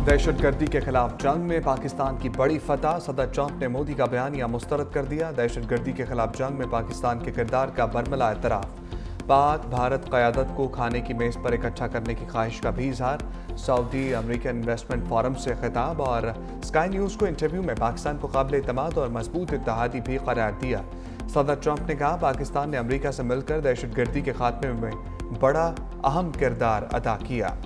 दहशत गर्दी के खिलाफ जंग में पाकिस्तान की बड़ी फतह। सदर ट्रंप ने मोदी का बयानिया मुस्तरद कर दिया। दहशत गर्दी के खिलाफ जंग में पाकिस्तान के किरदार का बरमला एतराफ़। पाक भारत क़यादत को खाने की मेज़ पर इकट्ठा करने की ख्वाहिश का भी इजहार। सऊदी अमेरिकन इन्वेस्टमेंट फोरम से खिताब और स्काई न्यूज़ को इंटरव्यू में पाकिस्तान को काबिल एतमाद और मजबूत इत्तेहादी भी करार दिया। सदर ट्रंप ने कहा पाकिस्तान ने अमेरिका से मिलकर दहशत गर्दी के खात्मे में बड़ा अहम किरदार अदा किया।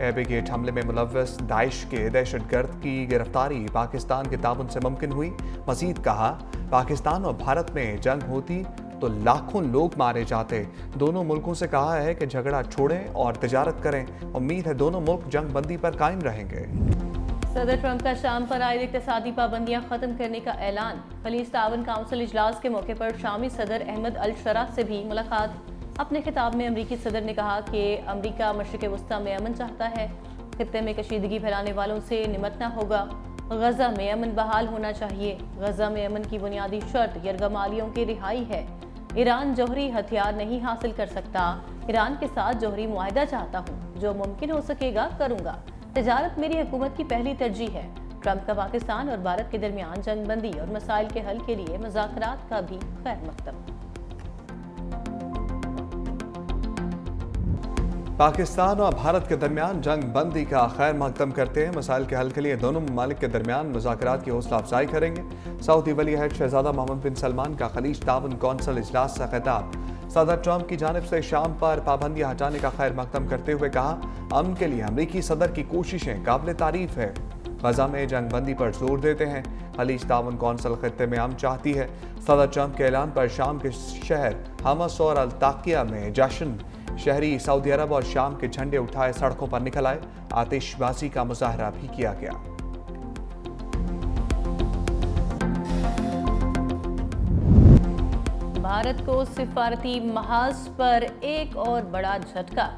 एबी गेट हमले में मुलव्वस दाइश के दहशत गर्द की गिरफ्तारी पाकिस्तान के ताउन से मुमकिन हुई। मजीद कहा पाकिस्तान और भारत में जंग होती तो लाखों लोग मारे जाते। दोनों मुल्कों से कहा है कि झगड़ा छोड़ें और तिजारत करें। उम्मीद है दोनों मुल्क जंग बंदी पर कायम रहेंगे। सदर ट्रंप का शाम पर आयद इक़्तिसादी पाबंदियां खत्म करने का ऐलान। खलीज ताउन काउंसिल इजलास के मौके पर शामी सदर अहमद अल शरा से भी मुलाकात। अपने खिताब में अमरीकी सदर ने कहा कि अमरीका मशरिक़ वस्ता में अमन चाहता है। खित्ते में कशीदगी फैलाने वालों से निमटना होगा। गजा में अमन बहाल होना चाहिए। गजा में अमन की बुनियादी शर्त यरगमालियों की रिहाई है। ईरान जौहरी हथियार नहीं हासिल कर सकता। ईरान के साथ जौहरी मुआहिदा चाहता हूँ। जो मुमकिन हो सकेगा करूँगा। तिजारत मेरी हुकूमत की पहली तरजीह है। ट्रंप का पाकिस्तान और भारत के दरमियान जंग बंदी और मसाइल के हल के लिए मुज़ाकरात का भी खैर मकदम। पाकिस्तान और भारत के दरमियान जंग बंदी का खैर मकदम करते हैं। मसाइल के हल के लिए दोनों ममालिक के दरमियान मुज़ाकरात की हौसला अफजाई करेंगे। सऊदी वली अहद शहजादा मोहम्मद बिन सलमान का खलीज ताउन कौंसिल इजलास से खिताब। सदर ट्रंप की जानिब से शाम पर पाबंदियां हटाने का खैर मकदम करते हुए कहा अमन के लिए अमरीकी सदर की कोशिशें काबिल तारीफ है। गजा में जंग बंदी पर जोर देते हैं। खलीज ताउन कौंसिल खित्ते में अमन चाहती है। सदर ट्रंप के ऐलान पर शाम के शहर हमस और अल-ताकिया में जश्न। शहरी सऊदी अरब और शाम के झंडे उठाए सड़कों पर निकल आए। आतिशबाजी का मुजाहरा भी किया गया। भारत को सिफारती महाज पर एक और बड़ा झटका।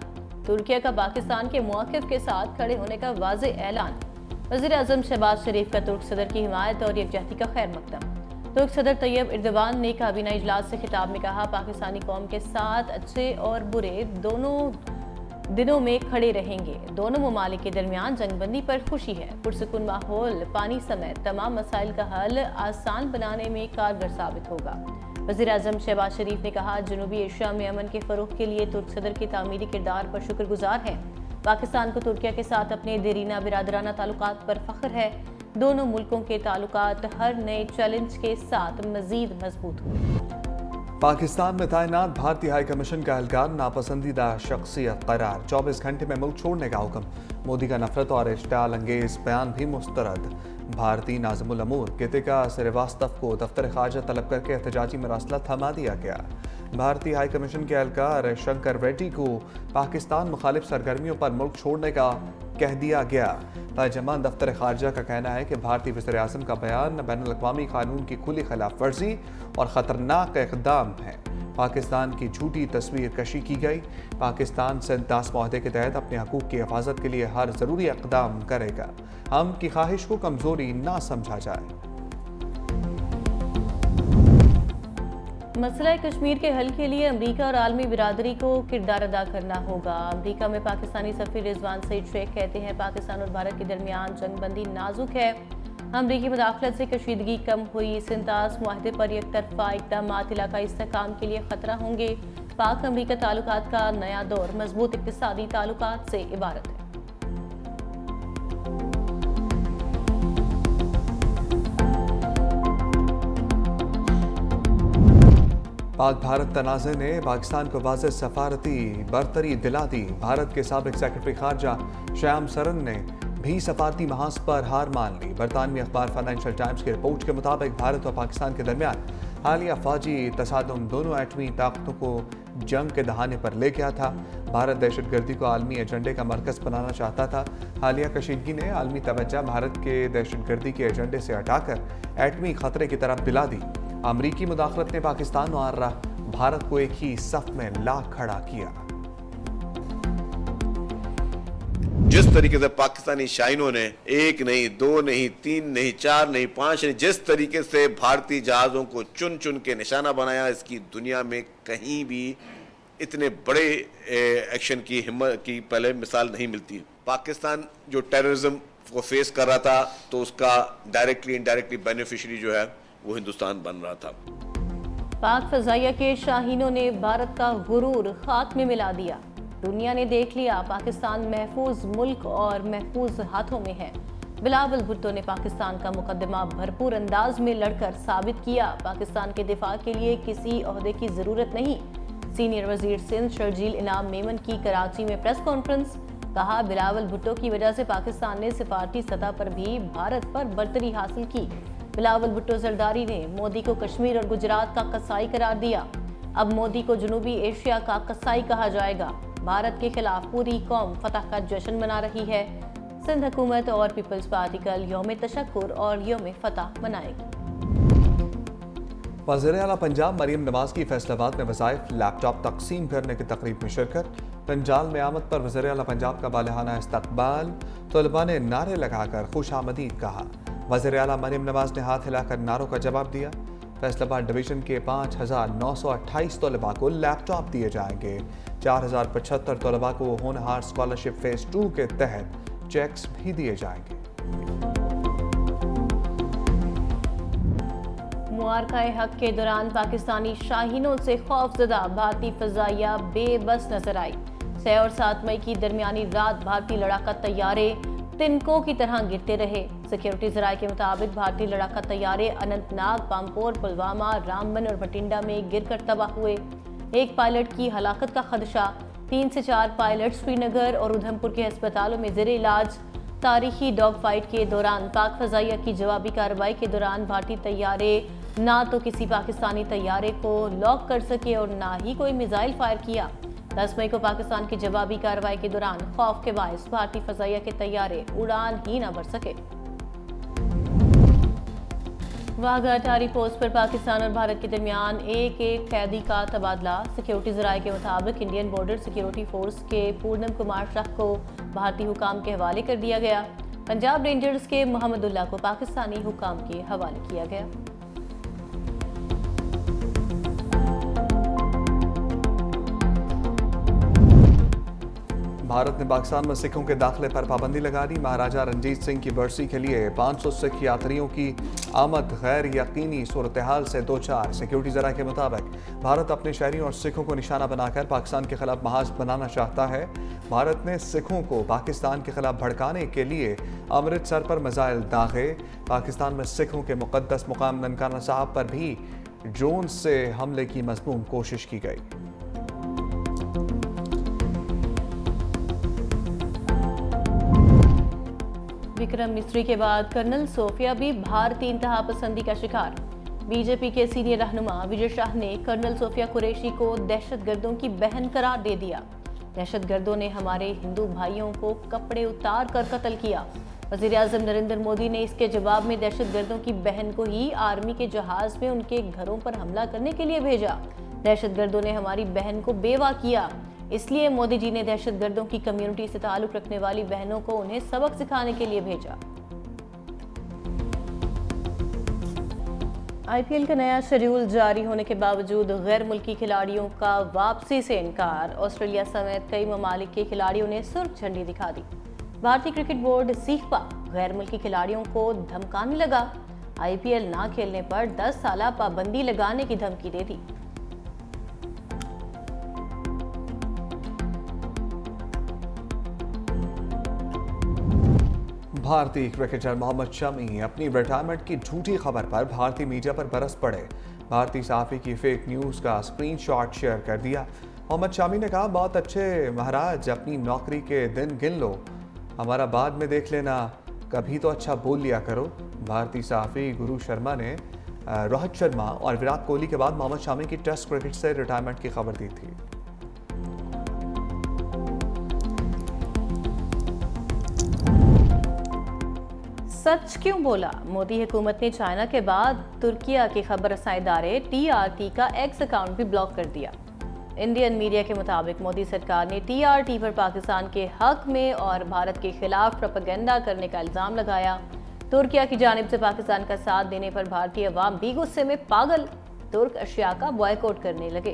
तुर्की का पाकिस्तान के मौक़िफ़ के साथ खड़े होने का वाज़ेह ऐलान। वज़ीर आज़म शहबाज शरीफ का तुर्क सदर की हिमायत और यकजहती का खैर मकदम। तुर्क सदर तैयब एर्दोगान ने काबीना इजलास से खिताब में कहा पाकिस्तानी कौम के साथ अच्छे और बुरे दोनों दिनों में खड़े रहेंगे। दोनों ममालिक के दरमियान जंगबंदी पर खुशी है। पुरसुकून माहौल पानी समेत तमाम मसाइल का हल आसान बनाने में कारगर साबित होगा। वज़ीर आज़म शहबाज शरीफ ने कहा जनूबी एशिया में अमन के फ़रोग़ के लिए तुर्क सदर के तामीरी किरदार पर शुक्रगुजार हैं। पाकिस्तान को तुर्किया के साथ अपने देरीना बिरादराना ताल्लुकात पर फ़ख्र है। दोनों मुल्कों के ताल्लुकात हर नए चैलेंज के साथ मज़ीद मजबूत हों। पाकिस्तान में तैनात भारतीय हाई कमीशन का एहलकार नापसंदीदा शख्सियत करार। 24 घंटे में मुल्क छोड़ने का हुक्म। मोदी का नफरत और इश्तिआल अंगेज बयान भी मुस्तरद। भारतीय नाज़िमुल अमूर गितिका श्रीवास्तव को दफ्तर ख़ारजा तलब करके एहतजाजी मरासला थमा दिया गया। भारतीय हाई कमीशन के एहलकार शंकर रेड्डी को पाकिस्तान मुखालिफ सरगर्मियों पर मुल्क छोड़ने का कह दिया गया। तर्जमान दफ्तर ख़ारजा का कहना है कि भारतीय वज़ीर आज़म का बयान बैनुल-अक़वामी कानून की खुली खिलाफ वर्जी और ख़तरनाक इक़दाम है। पाकिस्तान की झूठी तस्वीर कशी की गई। पाकिस्तान सिंतास मुआहदे के तहत अपने हकूक़ की हिफाजत के लिए हर ज़रूरी इक़दाम करेगा। हम की ख्वाहिश को कमज़ोरी ना समझा जाए। मसला कश्मीर के हल के लिए अमरीका और आलमी बिरादरी को किरदार अदा करना होगा। अमरीका में पाकिस्तानी सफ़ीर रिजवान सईद शेख कहते हैं पाकिस्तान और भारत के दरमियान जंगबंदी नाजुक है। अमरीकी मुदाखलत से कशीदगी कम हुई। सिंतास मुआहदे पर एक तरफा इक़दामात इलाकाई इस्तेहकाम के लिए ख़तरा होंगे। पाक अमरीका ताल्लुकात का नया दौर मजबूत इक़्तिसादी ताल्लुकात से इबारत है। पाक भारत तनाज़े ने पाकिस्तान को वाज़ेह सफारती बरतरी दिला दी। भारत के साबिक़ सेक्रेटरी ख़ारजा श्याम सरन ने भी सफारती महाज पर हार मान ली। बरतानवी अखबार फाइनेंशियल टाइम्स की रिपोर्ट के मुताबिक भारत और पाकिस्तान के दरमियान हालिया फ़ौजी तसादुम दोनों एटमी ताकतों को जंग के दहाने पर ले गया था। भारत दहशत गर्दी को आलमी एजेंडे का मरकज़ बनाना चाहता था। हालिया कशीदगी ने आलमी तवज्जो भारत के दहशत गर्दी के एजेंडे से हटाकर एटमी ख़तरे की तरफ दिला दी। अमरीकी मुदाखलत ने पाकिस्तान और भारत को एक ही सफ में ला खड़ा किया। जिस तरीके से पाकिस्तानी शाहीनों ने एक नहीं, दो नहीं, तीन नहीं, चार नहीं, पांच नहीं, जिस तरीके से भारतीय जहाज़ों को चुन चुन के निशाना बनाया, इसकी दुनिया में कहीं भी اتنے بڑے ایکشن کی ہمت کی پہلے مثال نہیں ملتی. پاکستان جو ٹیررزم کو فیس کر رہا تھا تو اس کا ڈائریکٹلی انڈائریکٹلی بینیفیشری جو ہے وہ ہندوستان بن رہا تھا. پاک فضائیہ کے شاہینوں نے بھارت کا غرور خاک میں ملا دیا. دنیا نے دیکھ لیا پاکستان محفوظ ملک اور محفوظ ہاتھوں میں ہے. بلاول بھٹو نے پاکستان کا مقدمہ بھرپور انداز میں لڑ کر ثابت کیا پاکستان کے دفاع کے لیے کسی عہدے کی ضرورت نہیں. سینئر وزیر سندھ شرجیل انعام میمن کی کراچی میں پریس کانفرنس. کہا بلاول بھٹو کی وجہ سے پاکستان نے سفارتی سطح پر بھی بھارت پر برتری حاصل کی. بلاول بھٹو زرداری نے مودی کو کشمیر اور گجرات کا قصائی قرار دیا. اب مودی کو جنوبی ایشیا کا قصائی کہا جائے گا. بھارت کے خلاف پوری قوم فتح کا جشن منا رہی ہے. سندھ حکومت اور پیپلز پارٹی کل یوم تشکر اور یوم فتح منائے گی. وزیر اعلیٰ پنجاب مریم نواز کی فیصل آباد میں وظائف لیپ ٹاپ تقسیم کرنے کی تقریب میں شرکت. پنجال میں آمد پر وزیر اعلیٰ پنجاب کا بالہانہ استقبال. طلباء نے نعرے لگا کر خوش آمدید کہا. وزیر اعلیٰ مریم نواز نے ہاتھ ہلا کر نعروں کا جواب دیا. فیصل آباد ڈویژن کے 5,928 طلباء کو لیپ ٹاپ دیے جائیں گے. 4,075 طلباء کو ہونہار اسکالرشپ فیز 2 کے تحت چیکس بھی دیے جائیں گے. معرکہ حق کے دوران پاکستانی شاہینوں سے خوف زدہ بھارتی فضائیہ بے بس نظر آئی. 6 اور 7 مئی کی درمیانی رات بھارتی لڑاکا طیارے تنکوں کی طرح گرتے رہے. سیکیورٹی ذرائع کے مطابق بھارتی لڑاکا طیارے اننت ناگ، پامپور، پلوامہ، رامبن اور بٹنڈا میں گر کر تباہ ہوئے. ایک پائلٹ کی ہلاکت کا خدشہ. 3 سے 4 پائلٹ سری نگر اور ادھم پور کے ہسپتالوں میں زیر علاج. تاریخی ڈاگ فائٹ کے دوران پاک فضائیہ کی جوابی کارروائی کے دوران بھارتی طیارے نہ تو کسی پاکستانی طیارے کو لاک کر سکے اور نہ ہی کوئی میزائل فائر کیا. 10 مئی کو پاکستان کی جوابی کارروائی کے دوران خوف کے باعث بھارتی فضائیہ کے طیارے اڑان ہی نہ بھر سکے. واگا اٹاری پوسٹ پر پاکستان اور بھارت کے درمیان ایک قیدی کا تبادلہ. سیکیورٹی ذرائع کے مطابق انڈین بارڈر سیکیورٹی فورس کے پورنم کمار شاہ کو بھارتی حکام کے حوالے کر دیا گیا. پنجاب رینجرز کے محمد اللہ کو پاکستانی حکام کے حوالے کیا گیا. بھارت نے پاکستان میں سکھوں کے داخلے پر پابندی لگا دی. مہاراجہ رنجیت سنگھ کی برسی کے لیے 500 سکھ یاتریوں کی آمد غیر یقینی صورتحال سے دوچار. سیکیورٹی ذرائع کے مطابق بھارت اپنے شہریوں اور سکھوں کو نشانہ بنا کر پاکستان کے خلاف محاذ بنانا چاہتا ہے. بھارت نے سکھوں کو پاکستان کے خلاف بھڑکانے کے لیے امرتسر پر میزائل داغے. پاکستان میں سکھوں کے مقدس مقام ننکانہ صاحب پر بھی ڈرون سے حملے کی مذموم کوشش کی گئی. وکرم مسری کے بعد کرنل صوفیہ بھی بھارتی انتہا پسندی کا شکار. بی جے پی کے سینئر رہنما وجے شاہ نے کرنل صوفیہ قریشی کو دہشت گردوں کی بہن قرار دے دیا. دہشت گردوں نے ہمارے ہندو بھائیوں کو کپڑے اتار کر قتل کیا. وزیر اعظم نریندر مودی نے اس کے جواب میں دہشت گردوں کی بہن کو ہی آرمی کے جہاز میں ان کے گھروں پر حملہ کرنے کے لیے بھیجا. دہشت گردوں نے ہماری بہن کو بیوہ کیا. اس لیے مودی جی نے دہشت گردوں کی کمیونٹی سے تعلق رکھنے والی بہنوں کو انہیں سبق سکھانے کے لیے بھیجا. آئی پی ایل کا نیا شیڈول جاری ہونے کے باوجود غیر ملکی کھلاڑیوں کا واپسی سے انکار. آسٹریلیا سمیت کئی ممالک کے کھلاڑیوں نے سرخ جھنڈی دکھا دی. بھارتی کرکٹ بورڈ سیکھپا غیر ملکی کھلاڑیوں کو دھمکانے لگا. آئی پی ایل نہ کھیلنے پر 10 سالہ پابندی لگانے کی دھمکی دے دی. بھارتی کرکٹر محمد شامی اپنی ریٹائرمنٹ کی جھوٹی خبر پر بھارتی میڈیا پر برس پڑے. بھارتی صحافی کی فیک نیوز کا اسکرین شاٹ شیئر کر دیا. محمد شامی نے کہا، بہت اچھے مہاراج، اپنی نوکری کے دن گن لو، ہمارا بعد میں دیکھ لینا، کبھی تو اچھا بول لیا کرو. بھارتی صحافی گرو شرما نے روہت شرما اور وراٹ کوہلی کے بعد محمد شامی کی ٹیسٹ کرکٹ سے ریٹائرمنٹ کی خبر دی تھی. سچ کیوں بولا؟ مودی حکومت نے چائنا کے بعد ترکیہ کے خبر رساں ادارے ٹی آر ٹی کا ایکس اکاؤنٹ بھی بلاک کر دیا. انڈین میڈیا کے مطابق مودی سرکار نے ٹی آر ٹی پر پاکستان کے حق میں اور بھارت کے خلاف پروپیگنڈا کرنے کا الزام لگایا. ترکیہ کی جانب سے پاکستان کا ساتھ دینے پر بھارتی عوام بھی غصے میں پاگل. ترک اشیاء کا بوائیکاٹ کرنے لگے.